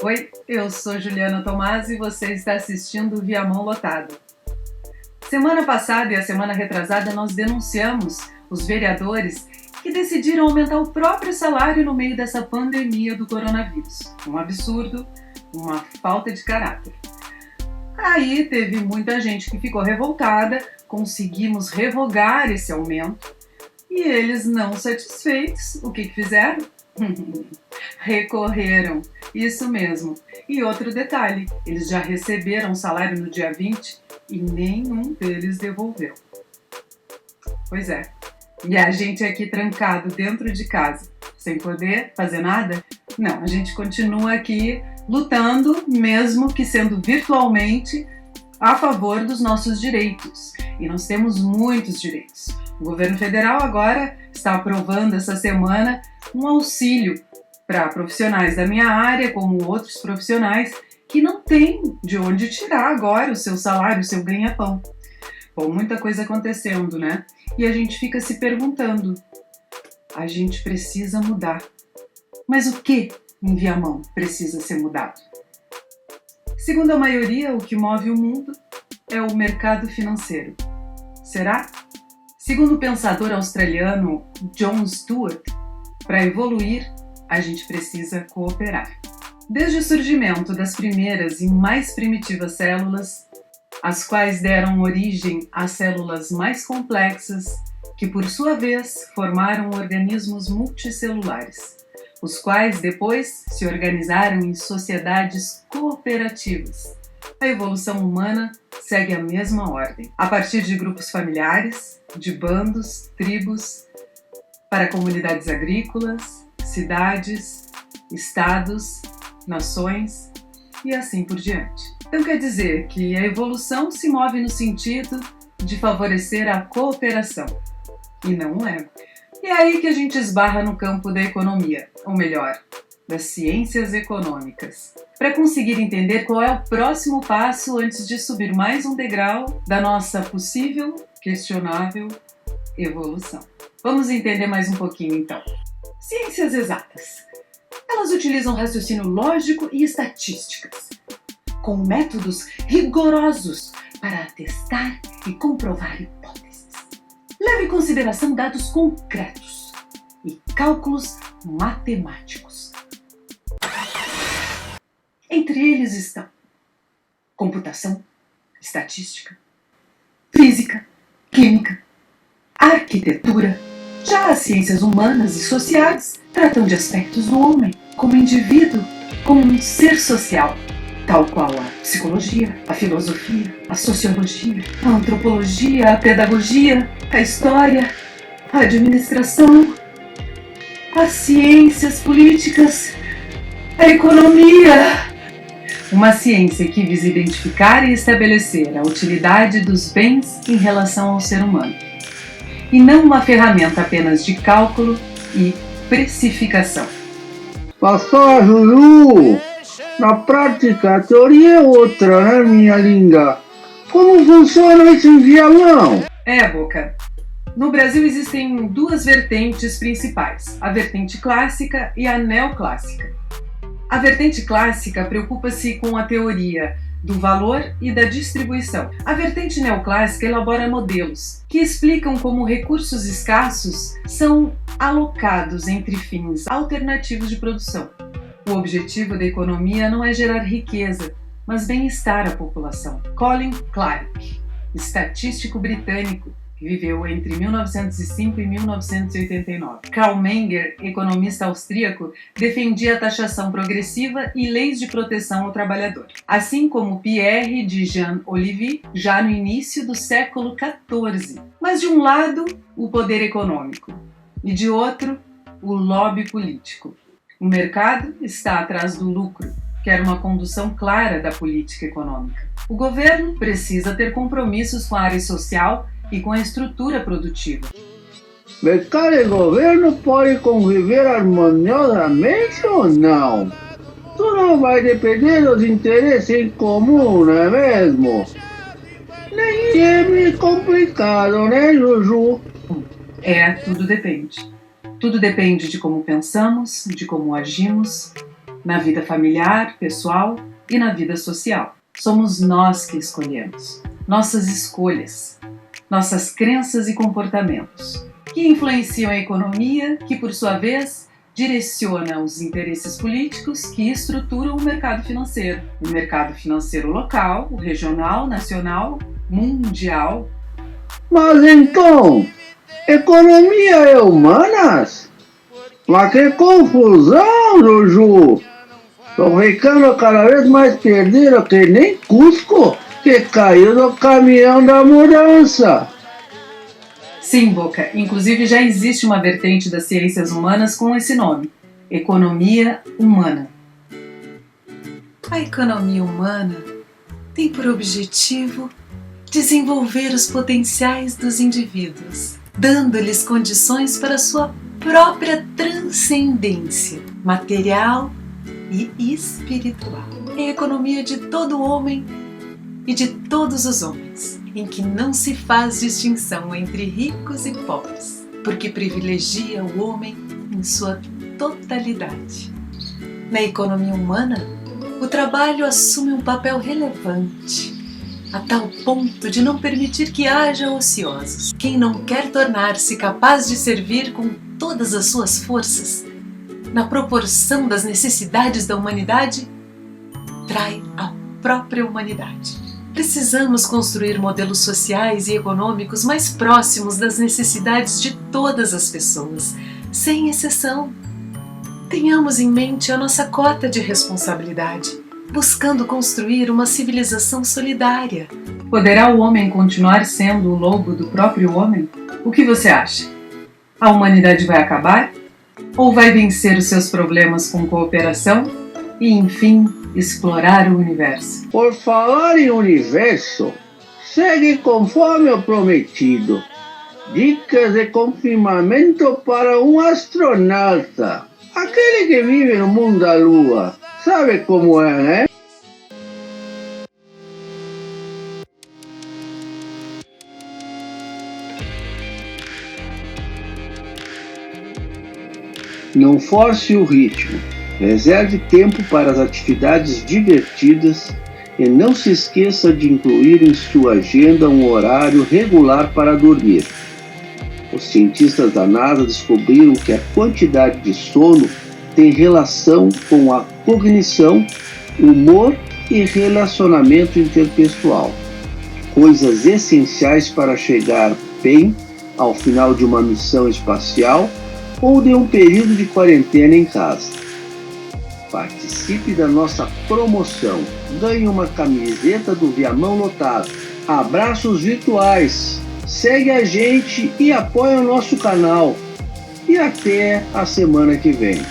Oi, eu sou Juliana Tomasi e você está assistindo Viamão Lotado. Semana passada e a semana retrasada nós denunciamos os vereadores que decidiram aumentar o próprio salário no meio dessa pandemia do coronavírus. Um absurdo, uma falta de caráter. Aí teve muita gente que ficou revoltada, conseguimos revogar esse aumento e eles, não satisfeitos, o que fizeram? Recorreram, isso mesmo. E outro detalhe, eles já receberam o salário no dia 20 e nenhum deles devolveu. Pois é, e a gente aqui trancado dentro de casa, sem poder fazer nada? Não, a gente continua aqui lutando, mesmo que sendo virtualmente, a favor dos nossos direitos. E nós temos muitos direitos. O governo federal agora está aprovando essa semana um auxílio para profissionais da minha área, como outros profissionais que não têm de onde tirar agora o seu salário, o seu ganha-pão. Bom, muita coisa acontecendo, né? E a gente fica se perguntando, a gente precisa mudar. Mas o que em Viamão precisa ser mudado? Segundo a maioria, o que move o mundo é o mercado financeiro. Será? Segundo o pensador australiano Jon Stewart, para evoluir, a gente precisa cooperar. Desde o surgimento das primeiras e mais primitivas células, as quais deram origem às células mais complexas, que por sua vez formaram organismos multicelulares, os quais depois se organizaram em sociedades cooperativas. A evolução humana segue a mesma ordem, a partir de grupos familiares, de bandos, tribos, para comunidades agrícolas, cidades, estados, nações e assim por diante. Então quer dizer que a evolução se move no sentido de favorecer a cooperação e não o ego. E é aí que a gente esbarra no campo da economia, ou melhor, das ciências econômicas, para conseguir entender qual é o próximo passo antes de subir mais um degrau da nossa possível, questionável evolução. Vamos entender mais um pouquinho então. Ciências exatas. Elas utilizam raciocínio lógico e estatísticas, com métodos rigorosos para atestar e comprovar hipóteses. Leva em consideração dados concretos e cálculos matemáticos. Entre eles estão computação, estatística, física, química, arquitetura. Já as ciências humanas e sociais tratam de aspectos do homem, como indivíduo, como um ser social, tal qual a psicologia, a filosofia, a sociologia, a antropologia, a pedagogia, a história, a administração, as ciências políticas, a economia. Uma ciência que visa identificar e estabelecer a utilidade dos bens em relação ao ser humano, e não uma ferramenta apenas de cálculo e precificação. Pastor Juju, na prática a teoria é outra, né, minha linda? Como funciona esse Viamão? Boca. No Brasil existem duas vertentes principais, a vertente clássica e a neoclássica. A vertente clássica preocupa-se com a teoria do valor e da distribuição. A vertente neoclássica elabora modelos que explicam como recursos escassos são alocados entre fins alternativos de produção. O objetivo da economia não é gerar riqueza, mas bem-estar à população. Colin Clark, estatístico britânico, que viveu entre 1905 e 1989. Karl Menger, economista austríaco, defendia a taxação progressiva e leis de proteção ao trabalhador, assim como Pierre de Jean Olivier, já no início do século XIV. Mas de um lado, o poder econômico, e de outro, o lobby político. O mercado está atrás do lucro, quer uma condução clara da política econômica. O governo precisa ter compromissos com a área social e com a estrutura produtiva. Mercado e governo podem conviver harmoniosamente ou não? Tudo vai depender dos interesses em comum, não é mesmo? Nem é meio complicado, né, Juju? Tudo depende. Tudo depende de como pensamos, de como agimos na vida familiar, pessoal e na vida social. Somos nós que escolhemos, nossas escolhas, nossas crenças e comportamentos, que influenciam a economia, que por sua vez direciona os interesses políticos que estruturam o mercado financeiro local, o regional, nacional, mundial. Mas então, economia é humanas? Mas que confusão, Juju! Tô ficando cada vez mais perdido que nem Cusco, que caiu do caminhão da mudança. Sim, Boca. Inclusive já existe uma vertente das ciências humanas com esse nome, economia humana. A economia humana tem por objetivo desenvolver os potenciais dos indivíduos, dando-lhes condições para sua própria transcendência material e espiritual. É a economia de todo homem e de todos os homens, em que não se faz distinção entre ricos e pobres, porque privilegia o homem em sua totalidade. Na economia humana, o trabalho assume um papel relevante, a tal ponto de não permitir que haja ociosos. Quem não quer tornar-se capaz de servir com todas as suas forças, na proporção das necessidades da humanidade, trai a própria humanidade. Precisamos construir modelos sociais e econômicos mais próximos das necessidades de todas as pessoas, sem exceção. Tenhamos em mente a nossa cota de responsabilidade, buscando construir uma civilização solidária. Poderá o homem continuar sendo o lobo do próprio homem? O que você acha? A humanidade vai acabar? Ou vai vencer os seus problemas com cooperação e, enfim, explorar o universo? Por falar em universo, segue conforme o prometido. Dicas de confirmamento para um astronauta. Aquele que vive no mundo da Lua. Sabe como é, né? Não force o ritmo. Reserve tempo para as atividades divertidas e não se esqueça de incluir em sua agenda um horário regular para dormir. Os cientistas da NASA descobriram que a quantidade de sono tem relação com a cognição, humor e relacionamento interpessoal. Coisas essenciais para chegar bem ao final de uma missão espacial ou de um período de quarentena em casa. Participe da nossa promoção. Ganhe uma camiseta do Viamão Lotado. Abraços virtuais. Segue a gente e apoia o nosso canal. E até a semana que vem.